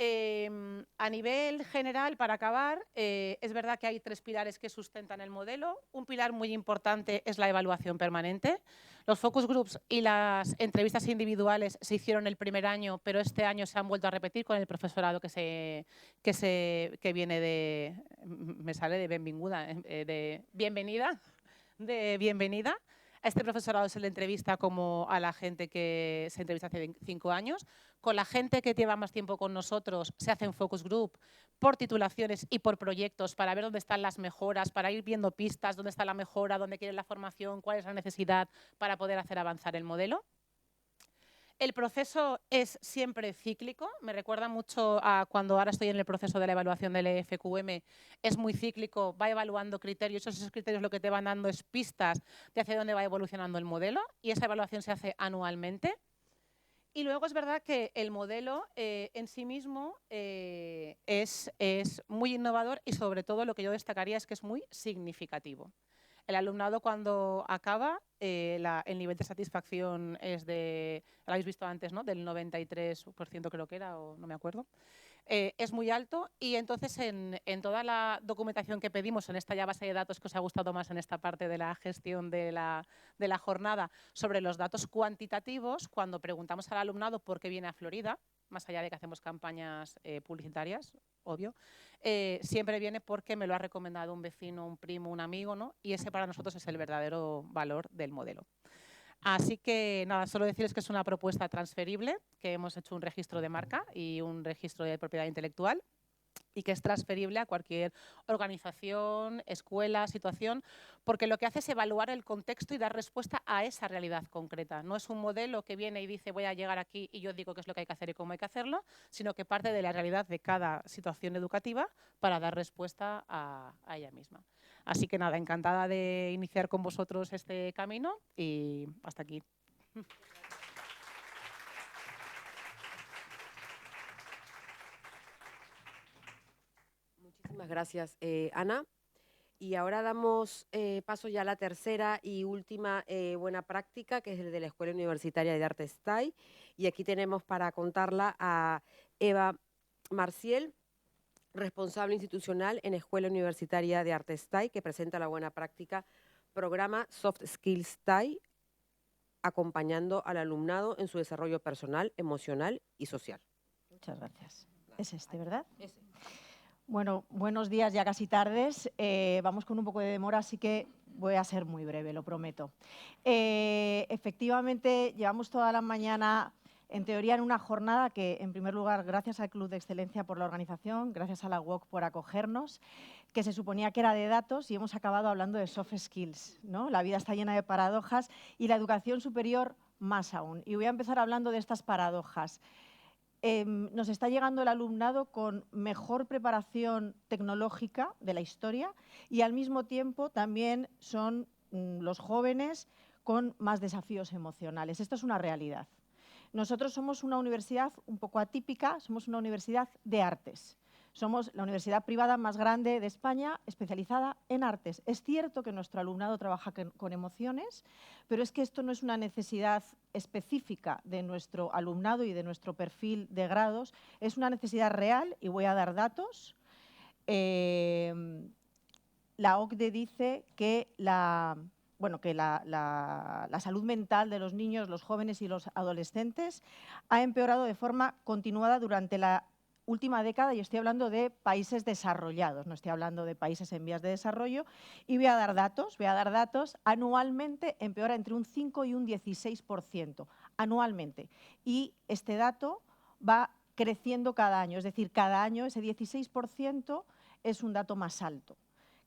A nivel general, para acabar, es verdad que hay 3 pilares que sustentan el modelo. Un pilar muy importante es la evaluación permanente. Los focus groups y las entrevistas individuales se hicieron el primer año, pero este año se han vuelto a repetir con el profesorado que viene de, me sale de bienvenida. A este profesorado se le entrevista como a la gente que se entrevista hace 5 años. Con la gente que lleva más tiempo con nosotros se hacen focus group por titulaciones y por proyectos para ver dónde están las mejoras, para ir viendo pistas, dónde está la mejora, dónde quiere la formación, cuál es la necesidad para poder hacer avanzar el modelo. El proceso es siempre cíclico, me recuerda mucho a cuando ahora estoy en el proceso de la evaluación del EFQM, es muy cíclico, va evaluando criterios, esos criterios lo que te van dando es pistas de hacia dónde va evolucionando el modelo y esa evaluación se hace anualmente. Y luego es verdad que el modelo en sí mismo es muy innovador y sobre todo lo que yo destacaría es que es muy significativo. El alumnado cuando acaba, el nivel de satisfacción es lo habéis visto antes, ¿no? Del 93% creo que era, o no me acuerdo. Es muy alto y entonces en toda la documentación que pedimos en esta ya base de datos que os ha gustado más en esta parte de la gestión de la jornada sobre los datos cuantitativos, cuando preguntamos al alumnado por qué viene a Florida, más allá de que hacemos campañas publicitarias, obvio, siempre viene porque me lo ha recomendado un vecino, un primo, un amigo, ¿no? Y ese para nosotros es el verdadero valor del modelo. Así que nada, solo decirles que es una propuesta transferible, que hemos hecho un registro de marca y un registro de propiedad intelectual, y que es transferible a cualquier organización, escuela, situación, porque lo que hace es evaluar el contexto y dar respuesta a esa realidad concreta. No es un modelo que viene y dice voy a llegar aquí y yo digo qué es lo que hay que hacer y cómo hay que hacerlo, sino que parte de la realidad de cada situación educativa para dar respuesta a ella misma. Así que nada, encantada de iniciar con vosotros este camino y hasta aquí. Muchísimas gracias, Ana. Y ahora damos paso ya a la tercera y última buena práctica, que es el de la Escuela Universitaria de Artes TAI. Y aquí tenemos para contarla a Eva Marciel, responsable institucional en Escuela Universitaria de Artes TAI, que presenta la buena práctica programa Soft Skills TAI, acompañando al alumnado en su desarrollo personal, emocional y social. Muchas gracias. Es este, ¿verdad? Ese. Bueno, buenos días, ya casi tardes. Vamos con un poco de demora, así que voy a ser muy breve, lo prometo. Efectivamente, llevamos toda la mañana, en teoría, en una jornada que, en primer lugar, gracias al Club de Excelencia por la organización, gracias a la UOC por acogernos, que se suponía que era de datos y hemos acabado hablando de soft skills, ¿no? La vida está llena de paradojas y la educación superior más aún. Y voy a empezar hablando de estas paradojas. Nos está llegando el alumnado con mejor preparación tecnológica de la historia y al mismo tiempo también son los jóvenes con más desafíos emocionales. Esto es una realidad. Nosotros somos una universidad un poco atípica, somos una universidad de artes. Somos la universidad privada más grande de España especializada en artes. Es cierto que nuestro alumnado trabaja con emociones, pero es que esto no es una necesidad específica de nuestro alumnado y de nuestro perfil de grados, es una necesidad real y voy a dar datos. La OCDE dice que la salud mental de los niños, los jóvenes y los adolescentes ha empeorado de forma continuada durante la última década, y estoy hablando de países desarrollados, no estoy hablando de países en vías de desarrollo, y voy a dar datos, anualmente empeora entre un 5 y un 16%, anualmente, y este dato va creciendo cada año, es decir, cada año ese 16% es un dato más alto.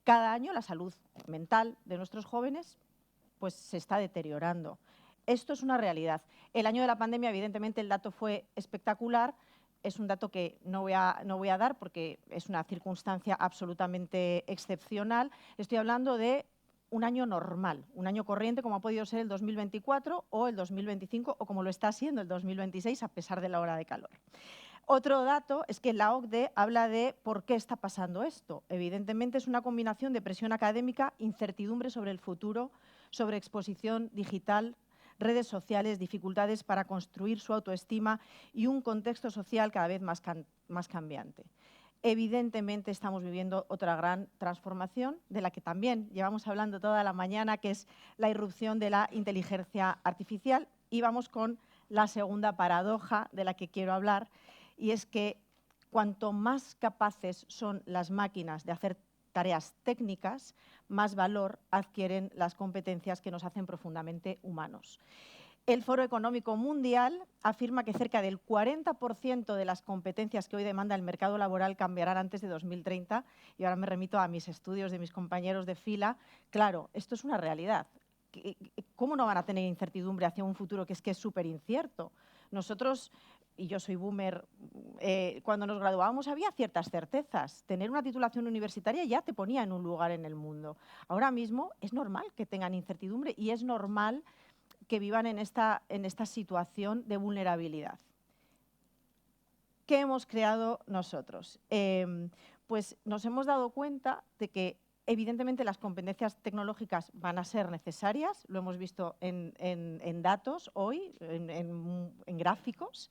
Cada año la salud mental de nuestros jóvenes pues, se está deteriorando. Esto es una realidad. El año de la pandemia, evidentemente, el dato fue espectacular. Es un dato que no voy a dar porque es una circunstancia absolutamente excepcional. Estoy hablando de un año normal, un año corriente como ha podido ser el 2024 o el 2025 o como lo está siendo el 2026 a pesar de la ola de calor. Otro dato es que la OCDE habla de por qué está pasando esto. Evidentemente es una combinación de presión académica, incertidumbre sobre el futuro, sobre exposición digital, redes sociales, dificultades para construir su autoestima y un contexto social cada vez más cambiante. Evidentemente estamos viviendo otra gran transformación de la que también llevamos hablando toda la mañana, que es la irrupción de la inteligencia artificial. Y vamos con la segunda paradoja de la que quiero hablar, y es que cuanto más capaces son las máquinas de hacer tareas técnicas, más valor adquieren las competencias que nos hacen profundamente humanos. El Foro Económico Mundial afirma que cerca del 40% de las competencias que hoy demanda el mercado laboral cambiarán antes de 2030, y ahora me remito a mis estudios de mis compañeros de fila. Claro, esto es una realidad. ¿Cómo no van a tener incertidumbre hacia un futuro que es súper incierto? Nosotros, y yo soy boomer, cuando nos graduábamos había ciertas certezas. Tener una titulación universitaria ya te ponía en un lugar en el mundo. Ahora mismo es normal que tengan incertidumbre y es normal que vivan en esta situación de vulnerabilidad. ¿Qué hemos creado nosotros? Pues nos hemos dado cuenta de que evidentemente las competencias tecnológicas van a ser necesarias, lo hemos visto en datos hoy, en gráficos,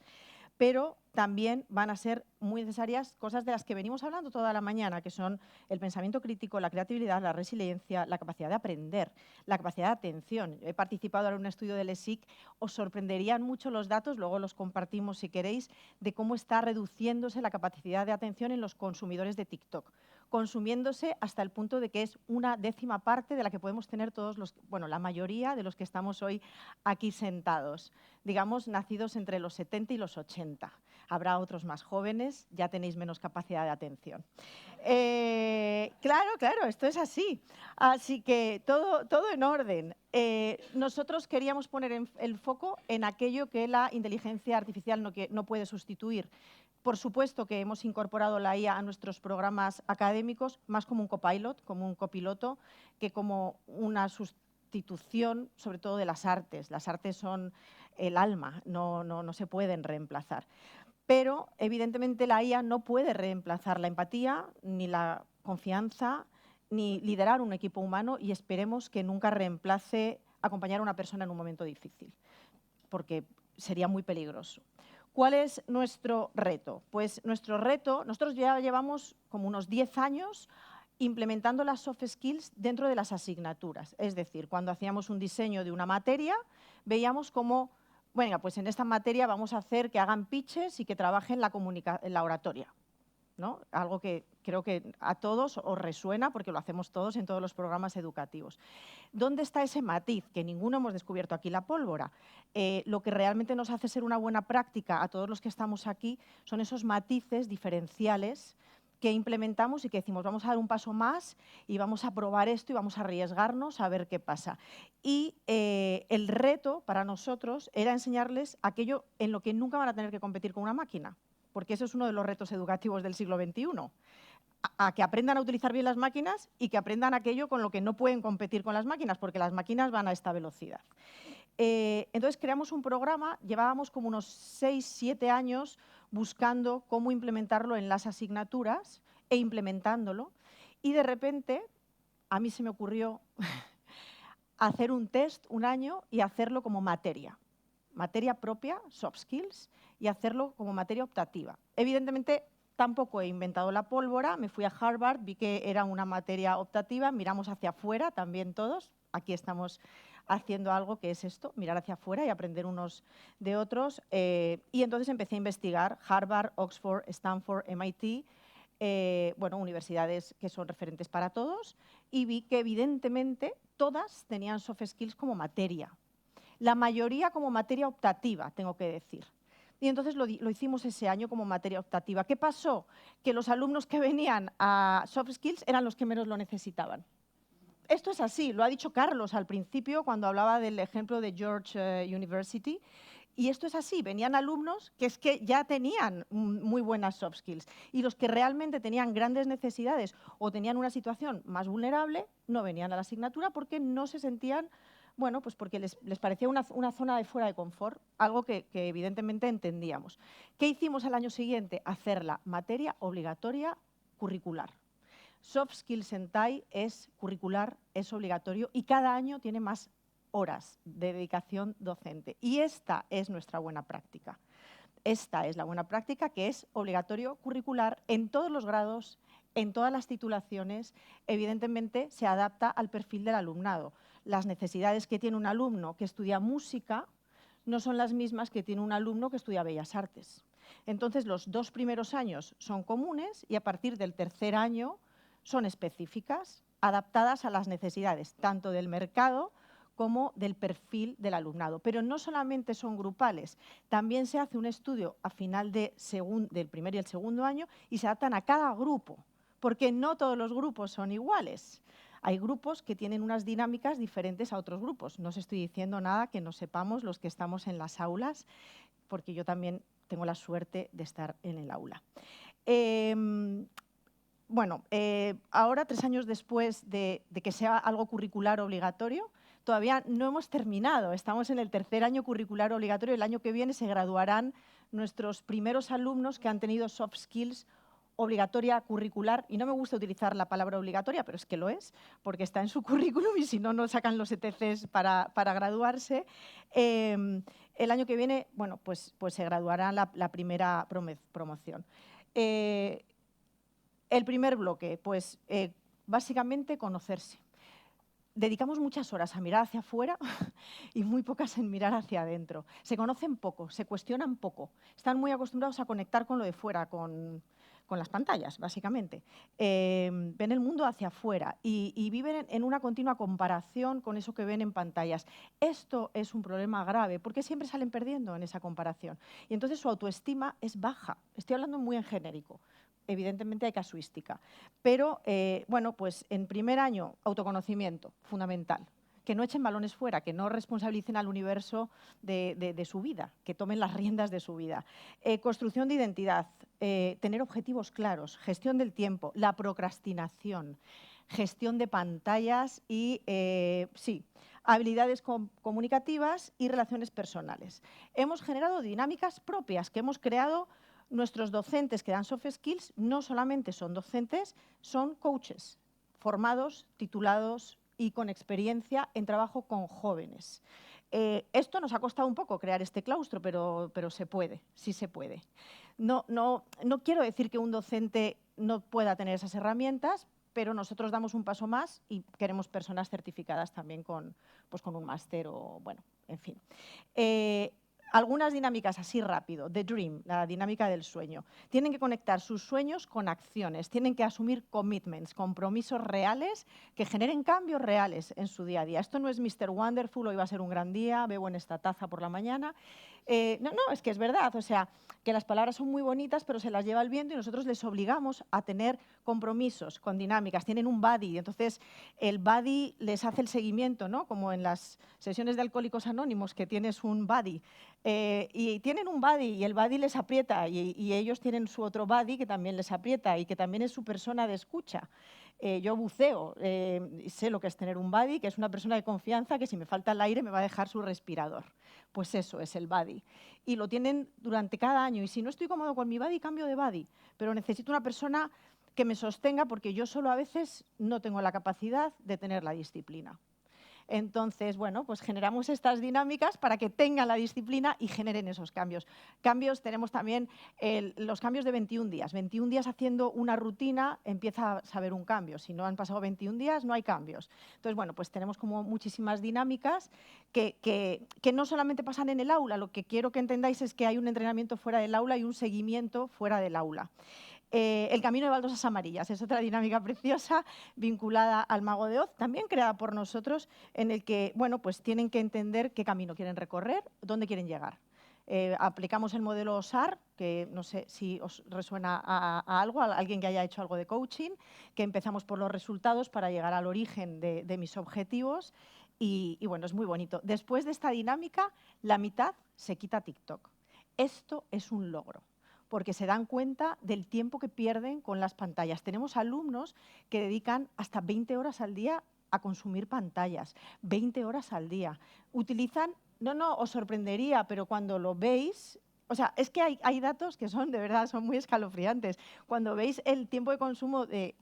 pero también van a ser muy necesarias cosas de las que venimos hablando toda la mañana, que son el pensamiento crítico, la creatividad, la resiliencia, la capacidad de aprender, la capacidad de atención. He participado en un estudio del ESIC, os sorprenderían mucho los datos, luego los compartimos si queréis, de cómo está reduciéndose la capacidad de atención en los consumidores de TikTok. consumiéndose hasta el punto de que es una décima parte de la que podemos tener todos los, bueno, la mayoría de los que estamos hoy aquí sentados, digamos, nacidos entre los 70 y los 80. Habrá otros más jóvenes, ya tenéis menos capacidad de atención. Claro, esto es así. Así que todo en orden. Nosotros queríamos poner el foco en aquello que la inteligencia artificial no puede sustituir. Por supuesto que hemos incorporado la IA a nuestros programas académicos, más como un copilot, como un copiloto, que como una sustitución, sobre todo de las artes. Las artes son el alma, no se pueden reemplazar. Pero, evidentemente, la IA no puede reemplazar la empatía, ni la confianza, ni liderar un equipo humano, y esperemos que nunca reemplace acompañar a una persona en un momento difícil, porque sería muy peligroso. ¿Cuál es nuestro reto? Pues nuestro reto, nosotros ya llevamos como unos 10 años implementando las soft skills dentro de las asignaturas. Es decir, cuando hacíamos un diseño de una materia, veíamos cómo, bueno, pues en esta materia vamos a hacer que hagan pitches y que trabajen la oratoria, ¿no? Algo que creo que a todos os resuena porque lo hacemos todos en todos los programas educativos. ¿Dónde está ese matiz? Que ninguno hemos descubierto aquí la pólvora. Lo que realmente nos hace ser una buena práctica a todos los que estamos aquí son esos matices diferenciales que implementamos y que decimos vamos a dar un paso más y vamos a probar esto y vamos a arriesgarnos a ver qué pasa. Y el reto para nosotros era enseñarles aquello en lo que nunca van a tener que competir con una máquina, porque eso es uno de los retos educativos del siglo XXI. A que aprendan a utilizar bien las máquinas y que aprendan aquello con lo que no pueden competir con las máquinas, porque las máquinas van a esta velocidad. Entonces creamos un programa, llevábamos como unos 6, 7 años buscando cómo implementarlo en las asignaturas e implementándolo, y de repente a mí se me ocurrió hacer un test un año y hacerlo como materia propia, soft skills, y hacerlo como materia optativa. Evidentemente, tampoco he inventado la pólvora, me fui a Harvard, vi que era una materia optativa, miramos hacia afuera también todos, aquí estamos haciendo algo que es esto, mirar hacia afuera y aprender unos de otros, y entonces empecé a investigar Harvard, Oxford, Stanford, MIT, bueno, universidades que son referentes para todos, y vi que evidentemente todas tenían soft skills como materia. La mayoría como materia optativa, tengo que decir. Y entonces lo hicimos ese año como materia optativa. ¿Qué pasó? Que los alumnos que venían a soft skills eran los que menos lo necesitaban. Esto es así, lo ha dicho Carlos al principio cuando hablaba del ejemplo de George University. Y esto es así, venían alumnos que es que ya tenían muy buenas soft skills, y los que realmente tenían grandes necesidades o tenían una situación más vulnerable no venían a la asignatura porque no se sentían, bueno, pues porque les parecía una zona de fuera de confort, algo que evidentemente entendíamos. ¿Qué hicimos al año siguiente? Hacerla materia obligatoria curricular. Soft Skills en TAI es curricular, es obligatorio y cada año tiene más horas de dedicación docente. Y esta es nuestra buena práctica. Esta es la buena práctica, que es obligatorio curricular en todos los grados, en todas las titulaciones. Evidentemente se adapta al perfil del alumnado. Las necesidades que tiene un alumno que estudia música no son las mismas que tiene un alumno que estudia Bellas Artes. Entonces, los 2 primeros años son comunes y a partir del tercer año son específicas, adaptadas a las necesidades tanto del mercado como del perfil del alumnado. Pero no solamente son grupales, también se hace un estudio a final del primer y el segundo año y se adaptan a cada grupo, porque no todos los grupos son iguales. Hay grupos que tienen unas dinámicas diferentes a otros grupos. No os estoy diciendo nada que no sepamos los que estamos en las aulas, porque yo también tengo la suerte de estar en el aula. Bueno, ahora, 3 años después de que sea algo curricular obligatorio, todavía no hemos terminado. Estamos en el tercer año curricular obligatorio. El año que viene se graduarán nuestros primeros alumnos que han tenido soft skills obligatoria curricular, y no me gusta utilizar la palabra obligatoria, pero es que lo es, porque está en su currículum y si no, no sacan los ETCs para graduarse. El año que viene, bueno, pues se graduará la primera promoción. El primer bloque, pues básicamente conocerse. Dedicamos muchas horas a mirar hacia afuera y muy pocas en mirar hacia adentro. Se conocen poco, se cuestionan poco. Están muy acostumbrados a conectar con lo de fuera, con con las pantallas, básicamente. Ven el mundo hacia afuera y viven en una continua comparación con eso que ven en pantallas. Esto es un problema grave porque siempre salen perdiendo en esa comparación. Y entonces su autoestima es baja. Estoy hablando muy en genérico. Evidentemente hay casuística. Pero, bueno, pues en primer año, autoconocimiento, fundamental. Que no echen balones fuera, que no responsabilicen al universo de su vida, que tomen las riendas de su vida. Construcción de identidad, tener objetivos claros, gestión del tiempo, la procrastinación, gestión de pantallas y, sí, habilidades comunicativas y relaciones personales. Hemos generado dinámicas propias que hemos creado. Nuestros docentes que dan soft skills no solamente son docentes, son coaches formados, titulados y con experiencia en trabajo con jóvenes. Esto nos ha costado un poco crear este claustro, pero se puede, sí se puede. No quiero decir que un docente no pueda tener esas herramientas, pero nosotros damos un paso más y queremos personas certificadas también con un máster o, bueno, en fin. Algunas dinámicas así rápido. The Dream, la dinámica del sueño. Tienen que conectar sus sueños con acciones, tienen que asumir commitments, compromisos reales que generen cambios reales en su día a día. Esto no es Mr. Wonderful, hoy va a ser un gran día, bebo en esta taza por la mañana. No, es que es verdad, o sea, que las palabras son muy bonitas, pero se las lleva el viento y nosotros les obligamos a tener compromisos con dinámicas. Tienen un buddy, entonces el buddy les hace el seguimiento, ¿no? Como en las sesiones de Alcohólicos Anónimos, que tienes un buddy. Y tienen un buddy y el buddy les aprieta y ellos tienen su otro buddy que también les aprieta y que también es su persona de escucha. Yo buceo, sé lo que es tener un buddy, que es una persona de confianza que si me falta el aire me va a dejar su respirador. Pues eso es el buddy. Y lo tienen durante cada año. Y si no estoy cómodo con mi buddy, cambio de buddy. Pero necesito una persona que me sostenga porque yo solo a veces no tengo la capacidad de tener la disciplina. Entonces, bueno, pues generamos estas dinámicas para que tengan la disciplina y generen esos cambios. Cambios, tenemos también los cambios de 21 días. 21 días haciendo una rutina empieza a saber un cambio. Si no han pasado 21 días, no hay cambios. Entonces, bueno, pues tenemos como muchísimas dinámicas que no solamente pasan en el aula. Lo que quiero que entendáis es que hay un entrenamiento fuera del aula y un seguimiento fuera del aula. El camino de baldosas amarillas es otra dinámica preciosa vinculada al Mago de Oz, también creada por nosotros, en el que, bueno, pues tienen que entender qué camino quieren recorrer, dónde quieren llegar. Aplicamos el modelo OSAR, que no sé si os resuena a algo, a alguien que haya hecho algo de coaching, que empezamos por los resultados para llegar al origen de mis objetivos y, bueno, es muy bonito. Después de esta dinámica, la mitad se quita TikTok. Esto es un logro, porque se dan cuenta del tiempo que pierden con las pantallas. Tenemos alumnos que dedican hasta 20 horas al día a consumir pantallas, 20 horas al día. Utilizan, no, os sorprendería, pero cuando lo veis, o sea, es que hay datos que son, de verdad, son muy escalofriantes. Cuando veis el tiempo de consumo del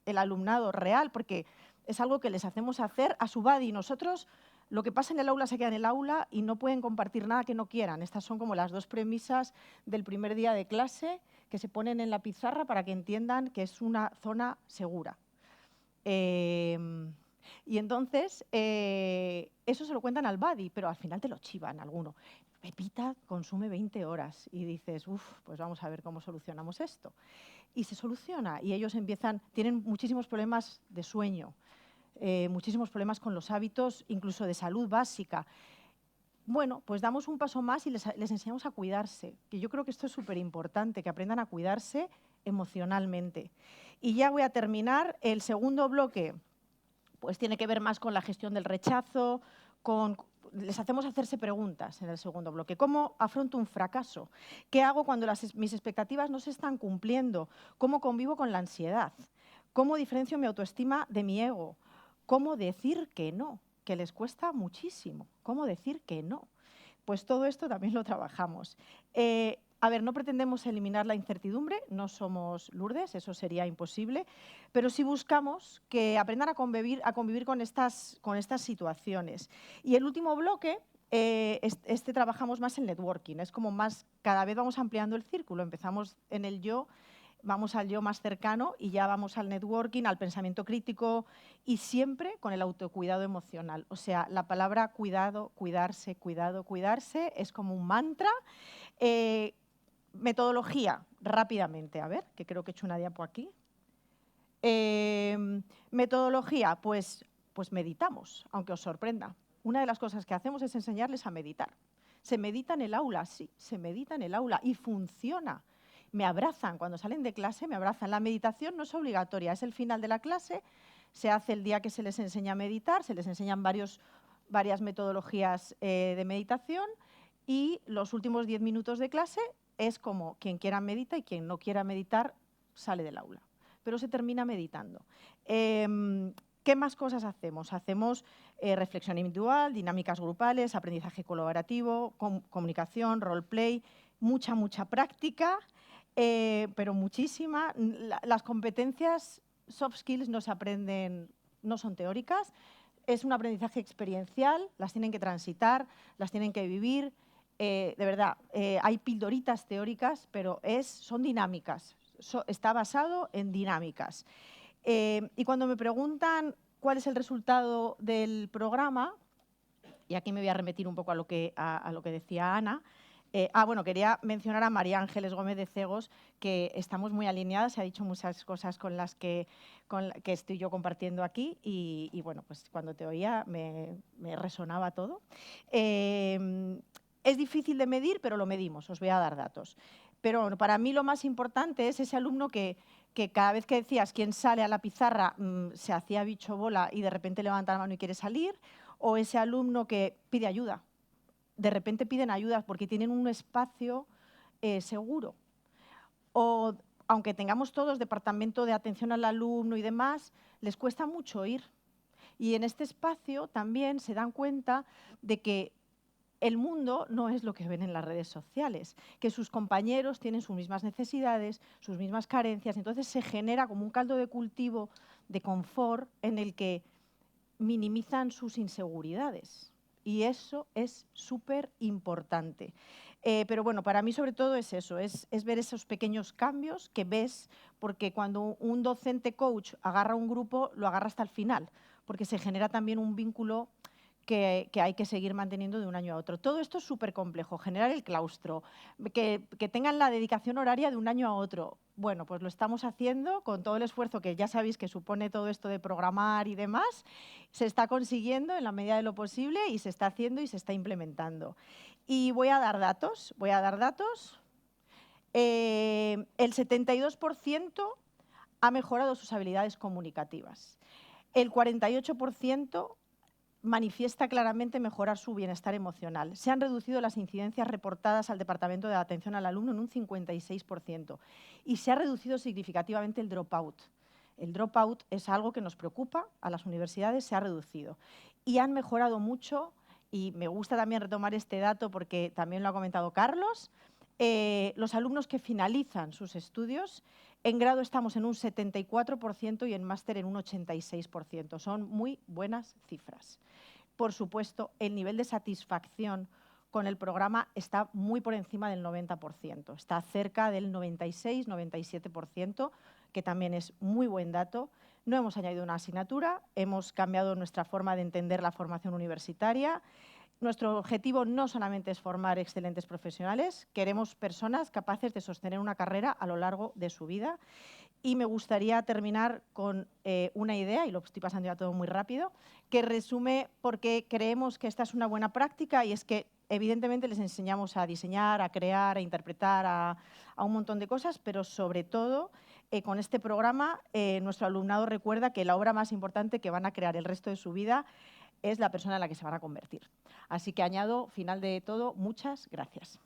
alumnado real, porque es algo que les hacemos hacer a su buddy. Nosotros, lo que pasa en el aula se queda en el aula y no pueden compartir nada que no quieran. Estas son como las dos premisas del primer día de clase que se ponen en la pizarra para que entiendan que es una zona segura. Y entonces, eso se lo cuentan al buddy, pero al final te lo chivan alguno. Pepita consume 20 horas y dices, pues vamos a ver cómo solucionamos esto. Y se soluciona y ellos tienen muchísimos problemas de sueño, muchísimos problemas con los hábitos, incluso de salud básica. Bueno, pues damos un paso más y les enseñamos a cuidarse, que yo creo que esto es súper importante, que aprendan a cuidarse emocionalmente. Y ya voy a terminar. El segundo bloque pues tiene que ver más con la gestión del rechazo, les hacemos hacerse preguntas en el segundo bloque. ¿Cómo afronto un fracaso? ¿Qué hago cuando mis expectativas no se están cumpliendo? ¿Cómo convivo con la ansiedad? ¿Cómo diferencio mi autoestima de mi ego? ¿Cómo decir que no? Que les cuesta muchísimo. ¿Cómo decir que no? Pues todo esto también lo trabajamos. A ver, no pretendemos eliminar la incertidumbre, no somos Lourdes, eso sería imposible, pero sí buscamos que aprendan a convivir con estas situaciones. Y el último bloque, trabajamos más en networking, es como más, cada vez vamos ampliando el círculo, empezamos en el yo, vamos al yo más cercano y ya vamos al networking, al pensamiento crítico y siempre con el autocuidado emocional. O sea, la palabra cuidado, cuidarse, cuidado, cuidarse es como un mantra. Metodología, rápidamente, a ver, que creo que he hecho una diapo aquí. Metodología, pues meditamos, aunque os sorprenda. Una de las cosas que hacemos es enseñarles a meditar. ¿Se medita en el aula? Sí, se medita en el aula y funciona. Me abrazan, cuando salen de clase me abrazan. La meditación no es obligatoria, es el final de la clase, se hace el día que se les enseña a meditar, se les enseñan varias metodologías de meditación y los últimos 10 minutos de clase es como quien quiera medita y quien no quiera meditar sale del aula, pero se termina meditando. ¿Qué más cosas hacemos? Hacemos reflexión individual, dinámicas grupales, aprendizaje colaborativo, comunicación, roleplay, mucha práctica, pero muchísima. Las competencias soft skills no se aprenden, no son teóricas, es un aprendizaje experiencial, las tienen que transitar, las tienen que vivir. De verdad, hay pildoritas teóricas, pero son dinámicas, está basado en dinámicas. Y cuando me preguntan cuál es el resultado del programa, y aquí me voy a remitir un poco a lo que decía Ana, bueno, quería mencionar a María Ángeles Gómez de Cegos, que estamos muy alineadas, se ha dicho muchas cosas con las que estoy yo compartiendo aquí y bueno, pues cuando te oía me resonaba todo. Es difícil de medir, pero lo medimos, os voy a dar datos. Pero bueno, para mí lo más importante es ese alumno que cada vez que decías quién sale a la pizarra se hacía bicho bola y de repente levanta la mano y quiere salir, o ese alumno que pide ayuda. De repente piden ayuda porque tienen un espacio seguro. O aunque tengamos todos departamento de atención al alumno y demás, les cuesta mucho ir. Y en este espacio también se dan cuenta de que el mundo no es lo que ven en las redes sociales, que sus compañeros tienen sus mismas necesidades, sus mismas carencias, entonces se genera como un caldo de cultivo de confort en el que minimizan sus inseguridades. Y eso es súper importante. Pero bueno, para mí sobre todo es eso, es ver esos pequeños cambios que ves, porque cuando un docente coach agarra un grupo, lo agarra hasta el final, porque se genera también un vínculo que hay que seguir manteniendo de un año a otro. Todo esto es súper complejo, generar el claustro, que tengan la dedicación horaria de un año a otro. Bueno, pues lo estamos haciendo con todo el esfuerzo que ya sabéis que supone todo esto de programar y demás. Se está consiguiendo en la medida de lo posible y se está haciendo y se está implementando. Y voy a dar datos. El 72% ha mejorado sus habilidades comunicativas. El 48% manifiesta claramente mejorar su bienestar emocional. Se han reducido las incidencias reportadas al Departamento de Atención al Alumno en un 56% y se ha reducido significativamente el dropout. El dropout es algo que nos preocupa, a las universidades se ha reducido. Y han mejorado mucho, y me gusta también retomar este dato porque también lo ha comentado Carlos, los alumnos que finalizan sus estudios. En grado estamos en un 74% y en máster en un 86%. Son muy buenas cifras. Por supuesto, el nivel de satisfacción con el programa está muy por encima del 90%. Está cerca del 96-97%, que también es muy buen dato. No hemos añadido una asignatura, hemos cambiado nuestra forma de entender la formación universitaria. Nuestro objetivo no solamente es formar excelentes profesionales, queremos personas capaces de sostener una carrera a lo largo de su vida. Y me gustaría terminar con una idea, y lo estoy pasando ya todo muy rápido, que resume por qué creemos que esta es una buena práctica, y es que evidentemente les enseñamos a diseñar, a crear, a interpretar, a un montón de cosas, pero sobre todo con este programa nuestro alumnado recuerda que la obra más importante que van a crear el resto de su vida es la persona en la que se van a convertir. Así que añado, final de todo, muchas gracias.